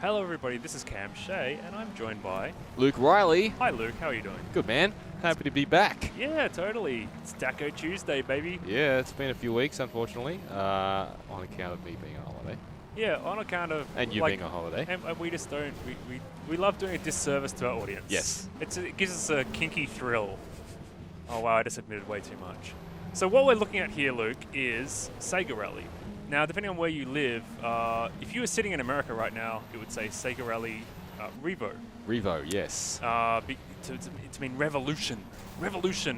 Hello everybody, this is Cam Shea, and I'm joined by... Luke Riley. Hi Luke, how are you doing? Good, man. Happy to be back. Yeah, totally. It's Tacho Tuesday, baby. Yeah, it's been a few weeks, unfortunately, on account of me being on holiday. Yeah, on account of... And you being on holiday. And we just don't... We love doing a disservice to our audience. Yes. It gives us a kinky thrill. Oh wow, I just admitted way too much. So what we're looking at here, Luke, is Sega Rally. Now, depending on where you live, if you were sitting in America right now, it would say Sega Rally Revo. Revo, yes. To mean revolution,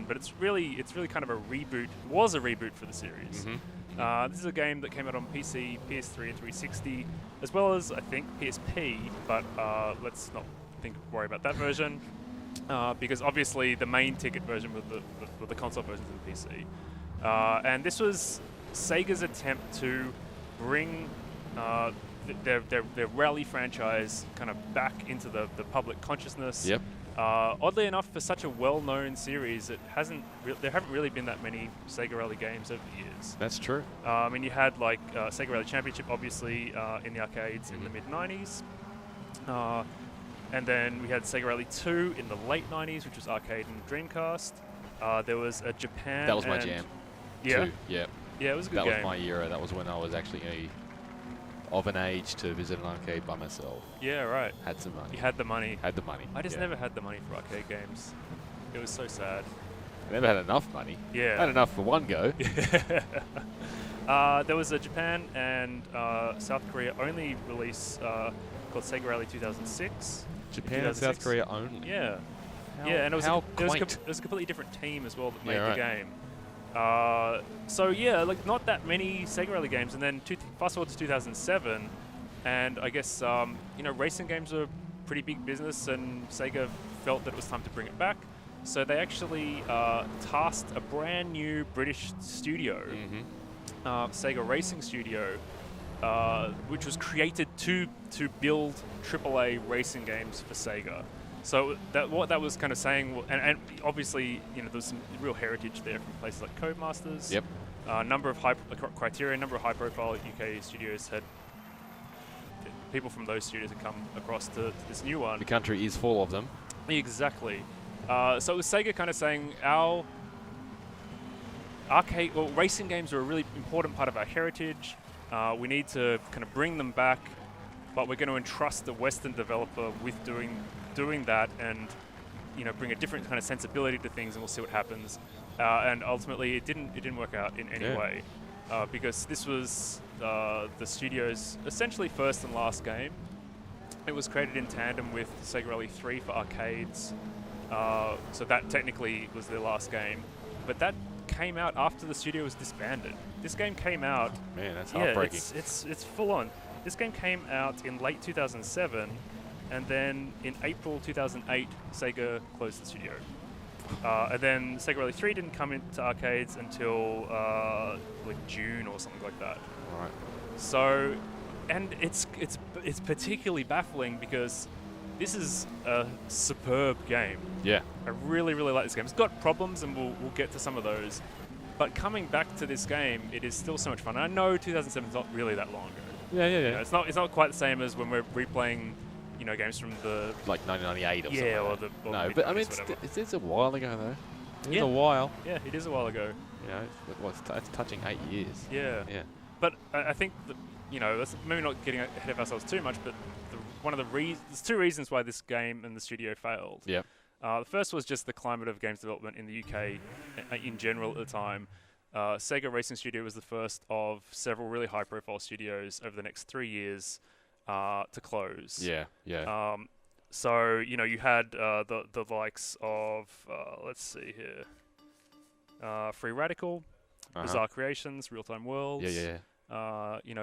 but it's really kind of a reboot. It was a reboot for the series. This is a game that came out on PC, PS3, and 360, as well as I think PSP. But let's not worry about that version, because obviously the main ticket version were the console versions of the PC. And this was Sega's attempt to bring their Rally franchise kind of back into the public consciousness. Yep. Oddly enough, for such a well-known series, there haven't really been that many Sega Rally games over the years. That's true. I mean, you had like Sega Rally Championship, obviously, in the arcades in the mid-90s. And then we had Sega Rally 2 in the late 90s, which was arcade and Dreamcast. There was a Japan... That was my jam. Yeah? Too. Yeah. Yeah, it was a good That game. was my era. That was when I was actually of an age to visit an arcade by myself. Yeah, right. Had some money. You had the money. Had the money. I just never had the money for arcade games. It was so sad. I never had enough money. Yeah. I had enough for one go. There was a Japan and South Korea only release called Sega Rally 2006. Japan and South Korea only. Yeah. How, yeah, and it was a completely different team as well that made the game. So yeah, like not that many Sega Rally games, and then fast forward to 2007, and I guess racing games are pretty big business, and Sega felt that it was time to bring it back. So they actually tasked a brand new British studio, Sega Racing Studio, which was created to build AAA racing games for Sega. So what that was kind of saying, and obviously, there's some real heritage there from places like Codemasters. Yep. A number of Criterion, a number of high-profile UK studios had people from those studios had come across to this new one. The country is full of them. Exactly. So it was Sega kind of saying our racing games are a really important part of our heritage. We need to kind of bring them back, but we're going to entrust the Western developer with doing that, and bring a different kind of sensibility to things, and we'll see what happens. And ultimately, it didn't work out in any way, because this was the studio's essentially first and last game. It was created in tandem with Sega Rally 3 for arcades, so that technically was their last game. But that came out after the studio was disbanded. This game came out. Man, that's heartbreaking. It's full on. This game came out in late 2007. And then in April 2008, Sega closed the studio. And then Sega Rally 3 didn't come into arcades until like June or something like that. All right. So, and it's particularly baffling because this is a superb game. Yeah. I really, really like this game. It's got problems, and we'll get to some of those. But coming back to this game, it is still so much fun. And I know 2007 is not really that long ago. Yeah. It's not quite the same as when we're replaying games from the... Like 1998 or something. Yeah, or no, but I mean, it's a while ago, though. It's a while. Yeah, it is a while ago. It's touching 8 years. Yeah. Yeah. But I think that, that's maybe not getting ahead of ourselves too much, but there's two reasons why this game and the studio failed. Yeah. The first was just the climate of games development in the UK in general at the time. Sega Racing Studio was the first of several really high-profile studios over the next 3 years to close. Yeah. So you had the likes of let's see here, Free Radical, Bizarre Creations, Real Time Worlds. Yeah.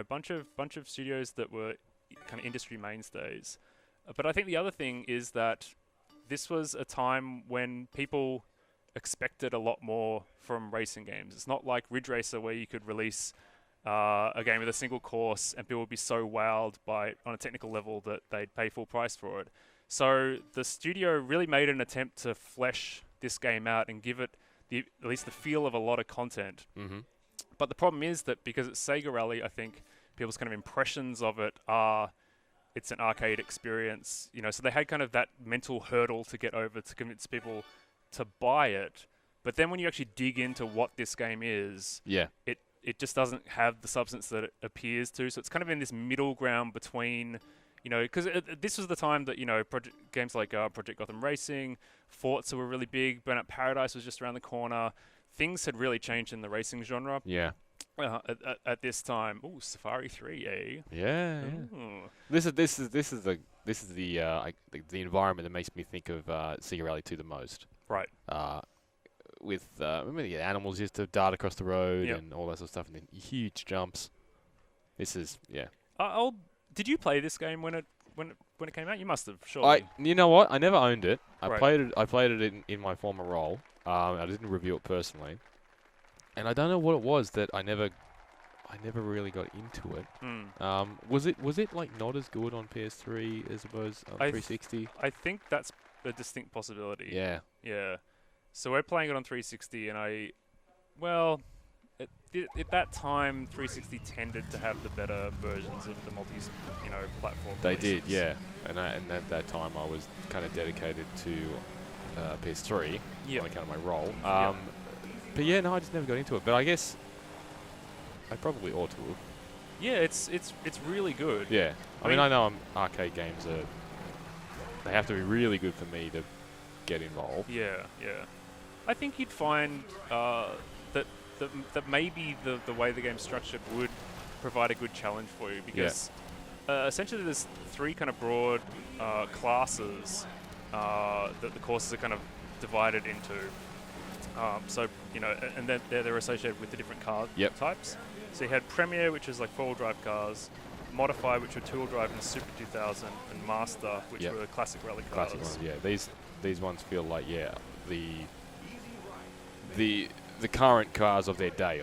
Bunch of studios that were kind of industry mainstays. But I think the other thing is that this was a time when people expected a lot more from racing games. It's not like Ridge Racer, where you could release a game with a single course and people would be so wowed by it on a technical level that they'd pay full price for it. So the studio really made an attempt to flesh this game out and give it at least the feel of a lot of content. But the problem is that because it's Sega Rally, I think people's kind of impressions of it are it's an arcade experience, you know. So they had kind of that mental hurdle to get over to convince people to buy it. But then when you actually dig into what this game is, it just doesn't have the substance that it appears to. So it's kind of in this middle ground between, you know, because this was the time that, you know, games like Project Gotham Racing, Forza were really big, Burnout Paradise was just around the corner. Things had really changed in the racing genre. Yeah. At this time. Ooh, Safari 3, eh? Yeah. This is the environment that makes me think of Sega Rally 2 the most. Right. With remember the animals used to dart across the road and all that sort of stuff, and then huge jumps. This is did you play this game when it came out? You must have, surely. You know what? I never owned it. I Right. played it in my former role. I didn't review it personally, and I don't know what it was that I never really got into it. Was it like not as good on PS3 as it was on 360? I think that's a distinct possibility. Yeah. Yeah. So we're playing it on 360, and at that time, 360 tended to have the better versions of the platform. They did, yeah. And at that time, I was kind of dedicated to PS3 on account of my role. But yeah, no, I just never got into it. But I guess I probably ought to have. Yeah, it's really good. Yeah. I mean, I know arcade games they have to be really good for me to get involved. Yeah. I think you'd find that maybe the way the game's structured would provide a good challenge for you, because essentially there's three kind of broad classes that the courses are kind of divided into. So, you know, and then they're associated with the different car types. So you had Premier, which is like four-wheel drive cars, Modify, which were two-wheel drive and Super 2000, and Master, which were classic rally cars. Classic ones, yeah. These ones feel like the current cars of their day,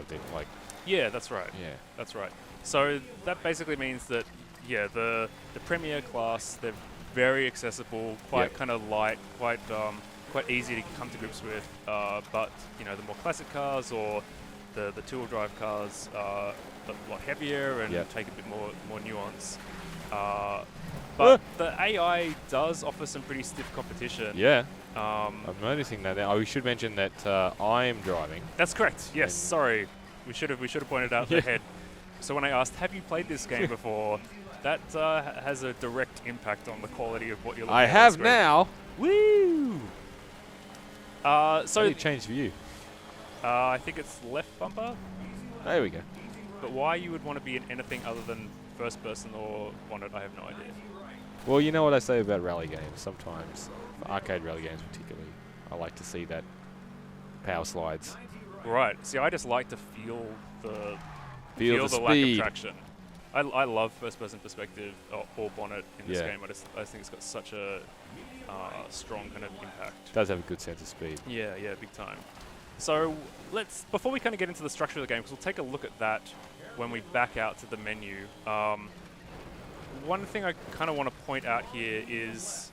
Yeah, that's right. Yeah, that's right. So that basically means that the Premier class, they're very accessible, quite kind of light, quite easy to come to grips with. But you know, the more classic cars or the two-wheel drive cars are a lot heavier and take a bit more nuance. But the AI does offer some pretty stiff competition. Yeah. I'm noticing that now. We should mention that I am driving. That's correct. Yes. Sorry, we should have pointed out the head. So when I asked, "Have you played this game before?" that has a direct impact on the quality of what you're looking at. I have now. Woo! So how do you change view? I think it's left bumper. There we go. But why you would want to be in anything other than first person or bonnet, I have no idea. Well, you know what I say about rally games. Sometimes, for arcade rally games particularly, I like to see that power slides. Right. See, I just like to feel the speed. lack of traction. I love first person perspective or bonnet in this game. I think it's got such a strong kind of impact. It does have a good sense of speed. Yeah, big time. So before we kind of get into the structure of the game, because we'll take a look at that when we back out to the menu. One thing I kind of want to point out here is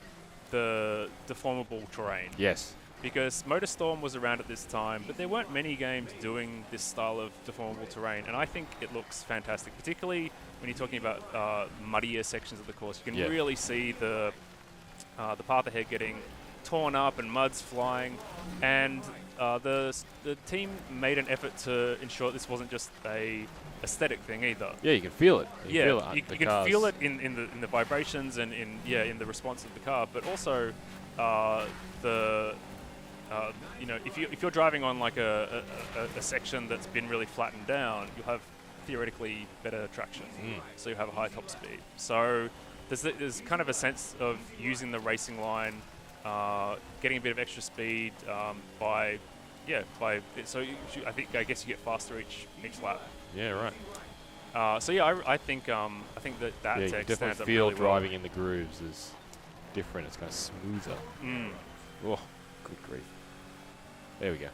the deformable terrain. Yes. Because MotorStorm was around at this time, but there weren't many games doing this style of deformable terrain, and I think it looks fantastic, particularly when you're talking about muddier sections of the course. You can really see the path ahead getting torn up and mud's flying, and the team made an effort to ensure this wasn't just a aesthetic thing either. Yeah, you can feel it. You can feel it in the vibrations and in the response of the car, but also you know, if you're driving on like a section that's been really flattened down, you'll have theoretically better traction, so you have a high top speed. So there's kind of a sense of using the racing line, getting a bit of extra speed I guess you get faster each lap. Yeah, right. I think that tech you stands definitely up feel really driving well. in the grooves is different. It's kind of smoother. Oh, good grief. There we go.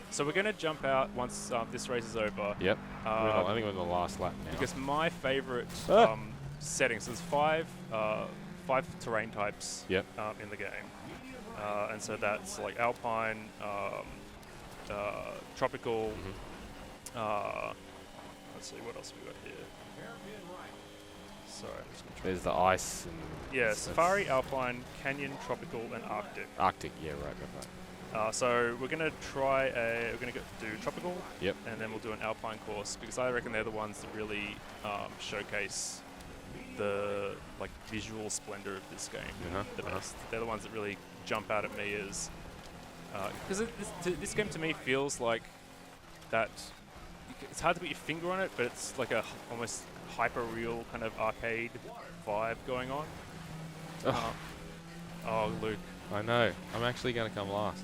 So we're going to jump out once this race is over. Yep. I think we're on the last lap now. Because my favorite settings, there's five terrain types in the game. And so that's like Alpine, Tropical. Mm-hmm. Let's see, what else we got here? Sorry, I'm just gonna try. There's the ice and... Yeah, Safari, Alpine, Canyon, Tropical, and Arctic. Arctic, yeah, right. So we're gonna we're gonna do Tropical. Yep. And then we'll do an Alpine course because I reckon they're the ones that really showcase the visual splendor of this game the best. They're the ones that really jump out at me as because this game to me feels like that. It's hard to put your finger on it, but it's like a almost hyper real kind of arcade vibe going on. Oh, Luke. I know. I'm actually going to come last.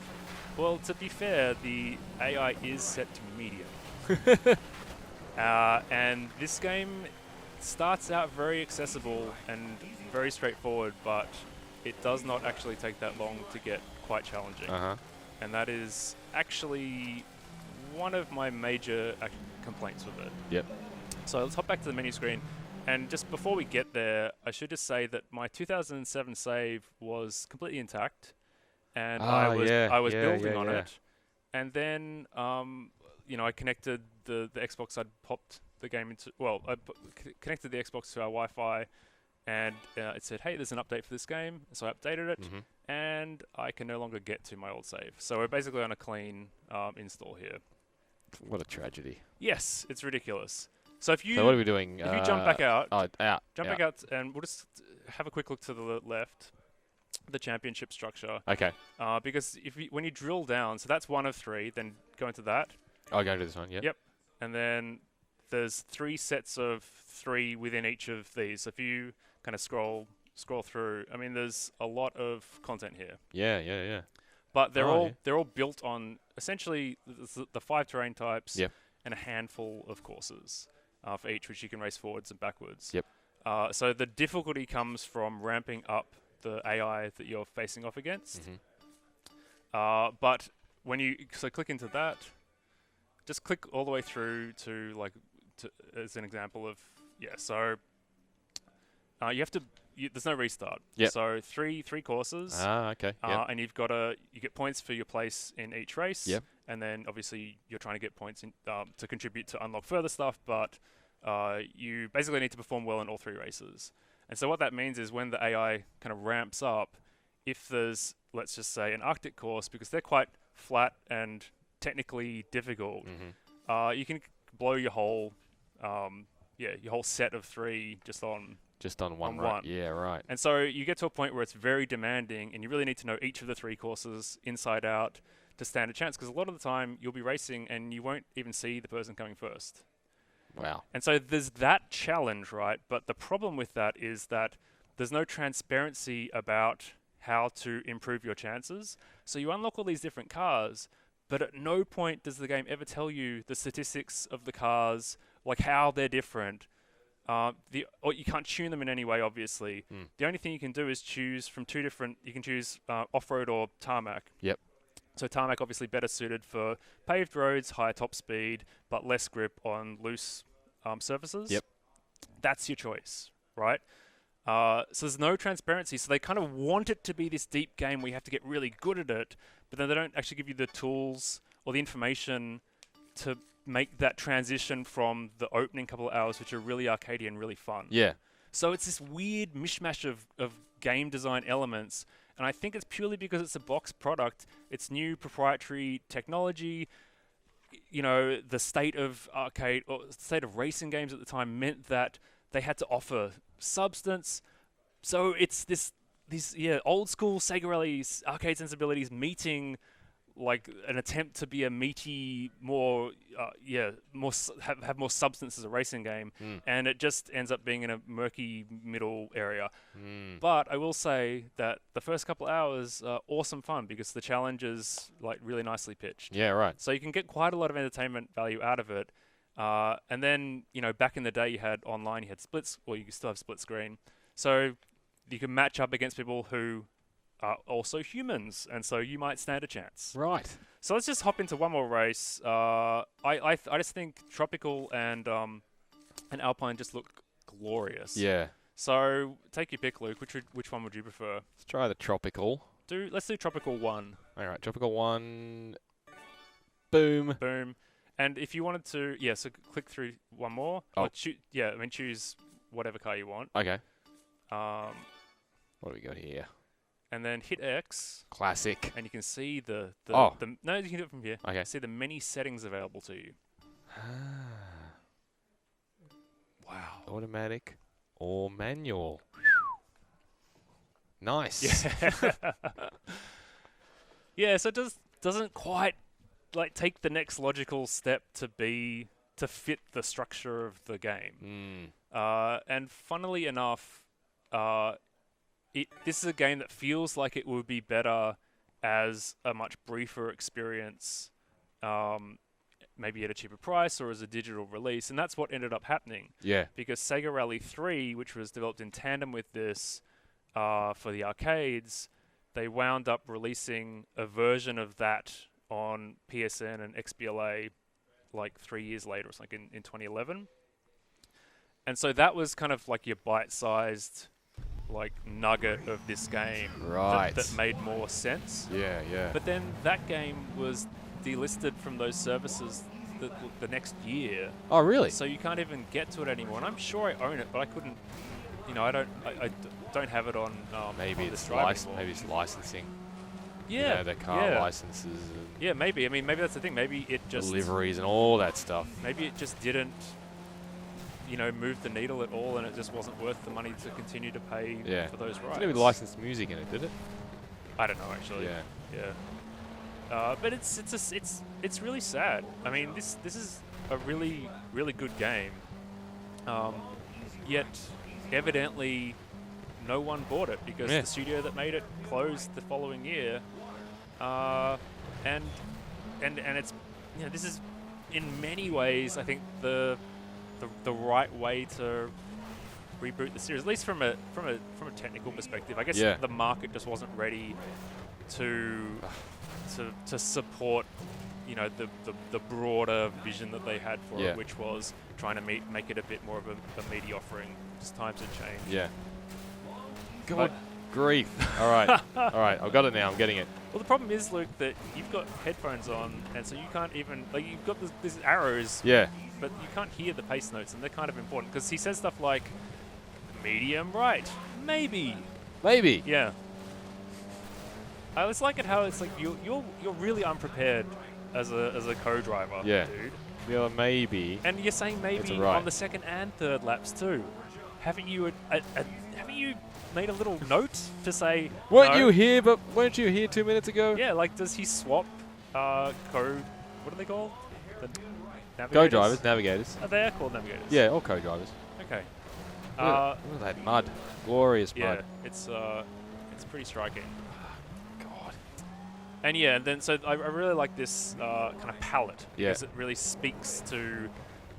Well, to be fair, the AI is set to medium. And this game starts out very accessible and very straightforward, but it does not actually take that long to get quite challenging. And that is actually one of my major complaints with it. Yep. So let's hop back to the menu screen. And just before we get there, I should just say that my 2007 save was completely intact. And I was building on it. And then, I connected the Xbox. I'd popped the game into... Well, I connected the Xbox to our Wi-Fi. And it said, hey, there's an update for this game. So I updated it. And I can no longer get to my old save. So we're basically on a clean install here. What a tragedy. Yes, it's ridiculous. So if you... So what are we doing? If you jump back out... Oh, out. Jump back out, and we'll just have a quick look to the left. The championship structure. Okay. Because when you drill down, so that's one of three, then go into that. Oh, go into this one, Yep. And then there's 3 sets of 3 within each of these. So if you kind of scroll through, I mean, there's a lot of content here. Yeah. But they're all built on essentially the 5 terrain types and a handful of courses for each, which you can race forwards and backwards. Yep. So the difficulty comes from ramping up the AI that you're facing off against. But when you click into that, just click all the way through to as an example of So you have to. There's no restart. Yep. So three courses. Okay. And you get points for your place in each race. Yep. And then obviously you're trying to get points to contribute to unlock further stuff, but you basically need to perform well in all 3 races. And so what that means is when the AI kind of ramps up, if there's, let's just say, an Arctic course, because they're quite flat and technically difficult, you can blow your whole set of 3 just on one run. Yeah, right. And so you get to a point where it's very demanding, and you really need to know each of the 3 courses inside out to stand a chance, because a lot of the time you'll be racing and you won't even see the person coming first. Wow. And so there's that challenge, right? But the problem with that is that there's no transparency about how to improve your chances. So you unlock all these different cars, but at no point does the game ever tell you the statistics of the cars, like how they're different. Or you can't tune them in any way, obviously. The only thing you can do is choose from 2 different... You can choose off-road or tarmac. Yep. So tarmac obviously better suited for paved roads, higher top speed, but less grip on loose surfaces. Yep. That's your choice, right? So there's no transparency. So they kind of want it to be this deep game where you have to get really good at it, but then they don't actually give you the tools or the information to make that transition from the opening couple of hours, which are really arcadey and really fun. Yeah. So it's this weird mishmash of game design elements, and I think it's purely because it's a box product. It's new proprietary technology. The state of arcade or state of racing games at the time meant that they had to offer substance. So it's these old school Sega Rally arcade sensibilities meeting like an attempt to be a meaty, more have more substance as a racing game, and it just ends up being in a murky middle area. But I will say that the first couple hours are awesome fun because the challenge is like really nicely pitched. Yeah, right. So you can get quite a lot of entertainment value out of it. And then back in the day you had online, you had splits, or you still have split screen. So you can match up against people who are also humans, and so you might stand a chance. Right. So let's just hop into one more race. I just think Tropical and Alpine just look glorious. Yeah. So take your pick, Luke. Which one would you prefer? Let's try the Tropical. Let's do Tropical 1. All right, Tropical 1. Boom. Boom. And if you wanted to, so click through one more. Oh. Choose whatever car you want. Okay. Um, What do we got here? and then hit X, Classic. and you can see the no, you can do it from here. Okay. See the many settings available to you. Wow. Automatic or manual. Nice. Yeah. Yeah, so it doesn't quite like take the next logical step to fit the structure of the game. And funnily enough, this is a game that feels like it would be better as a much briefer experience, maybe at a cheaper price or as a digital release, and that's what ended up happening. Yeah. Because Sega Rally 3, which was developed in tandem with this for the arcades, they wound up releasing a version of that on PSN and XBLA like 3 years later or something in 2011. And so that was kind of like your bite-sized like nugget of this game that made more sense. Yeah, yeah. But then that game was delisted from those services the next year. Oh, really? So you can't even get to it anymore. And I'm sure I own it, but I couldn't. You know, I don't have it on. Maybe on it's maybe it's licensing. Yeah, You know, the car licenses. And yeah, maybe. I mean, maybe that's the thing. Maybe it just deliveries and all that stuff. Maybe it just didn't, move the needle at all, and it just wasn't worth the money to continue to pay for those rights. Didn't even licensed music in it, did it? I don't know actually. Yeah. But it's really sad. I mean, this is a really good game. Yet evidently no one bought it because the studio that made it closed the following year. And it's this is in many ways I think the right way to reboot the series, at least from a technical perspective. I guess the market just wasn't ready to support the broader vision that they had for it, which was trying to make it a bit more of a meaty offering. Just times have changed. Yeah. God grief. All right. All right. I've got it now. I'm getting it. Well, the problem is, Luke, that you've got headphones on, and so you can't even you've got these arrows. Yeah. But you can't hear the pace notes, and they're kind of important because he says stuff like medium right, maybe. Yeah. I always like it how it's like you're really unprepared as a co-driver, dude. Yeah, maybe. And you're saying maybe on the second and third laps too. Haven't you made a little note to say? Weren't you here 2 minutes ago? Yeah, like does he swap what are they called? The navigators? Co-drivers, navigators. They are called navigators. Yeah, all co-drivers. Okay. Look at that mud. Glorious mud. Yeah, it's pretty striking. And yeah, then so I really like this kind of palette because it really speaks to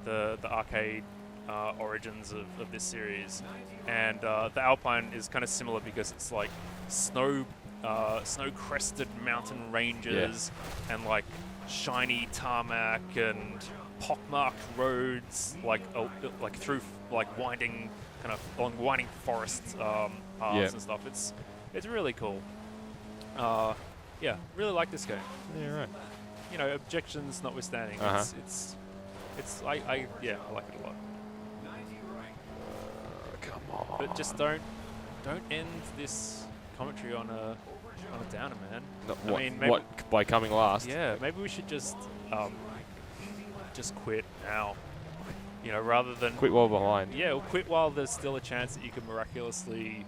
the arcade origins of this series. And the Alpine is kind of similar because it's like snow-crested mountain ranges and like shiny tarmac and pockmarked roads, like through like winding forest paths and stuff. It's really cool. Yeah, really like this game. Yeah, right. Objections notwithstanding, it's I like it a lot. Come on. But just don't end this commentary on a downer, man. No, I mean, maybe what by coming last? Yeah, maybe we should just quit now. Rather than Quit while behind. Yeah, we'll quit while there's still a chance that you can miraculously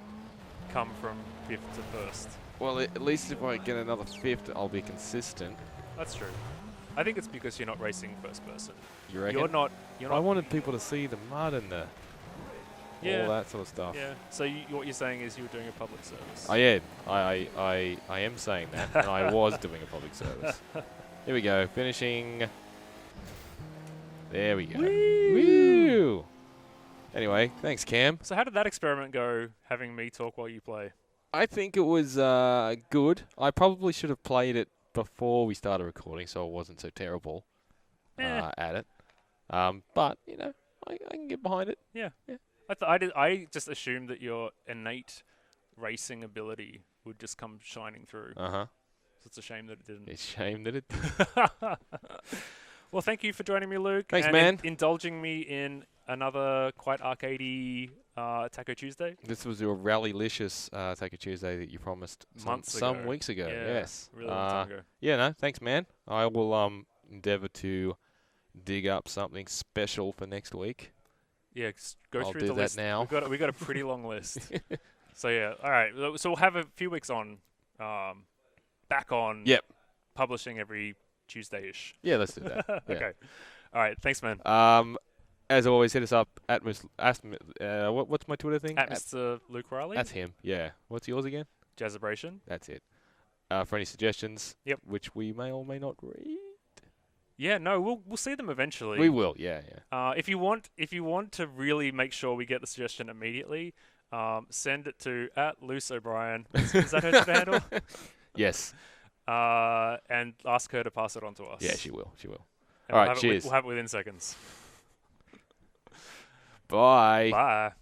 come from 5th to 1st. Well, at least if I get another 5th, I'll be consistent. That's true. I think it's because you're not racing first person. You reckon? You're not. I wanted people to see the mud and all that sort of stuff. Yeah. So what you're saying is you were doing a public service. I am. I am saying that, and I was doing a public service. Here we go. Finishing. There we go. Woo! Anyway, thanks, Cam. So how did that experiment go, having me talk while you play? I think it was good. I probably should have played it before we started recording, so I wasn't so terrible at it. But I can get behind it. Yeah. I just assumed that your innate racing ability would just come shining through. So it's a shame that it didn't. It's a shame that it didn't. Well, thank you for joining me, Luke. Thanks, and man. Indulging me in another quite arcadey Taco Tuesday. This was your Rallylicious Taco Tuesday that you promised some weeks ago. Yeah, yes. really long time ago. Yeah, no, thanks, man. I will endeavour to dig up something special for next week. Yeah, go I'll through do the that list. now. We got a pretty long list. So yeah, all right. So we'll have a few weeks on, back on. Yep. Publishing every Tuesday-ish. Yeah, let's do that. Yeah. Okay. All right. Thanks, man. As always, hit us up at what's my Twitter thing? At Mr. Luke Riley. That's him. Yeah. What's yours again? Jazzabration. That's it. For any suggestions, yep, which we may or may not read. Yeah, no, we'll see them eventually. We will. Yeah, yeah. If you want to really make sure we get the suggestion immediately, send it to @LuceO'Brien. Is that her Twitter handle? Yes. And ask her to pass it on to us. Yeah, she will. She will. And All right, cheers. We'll have it within seconds. Bye. Bye.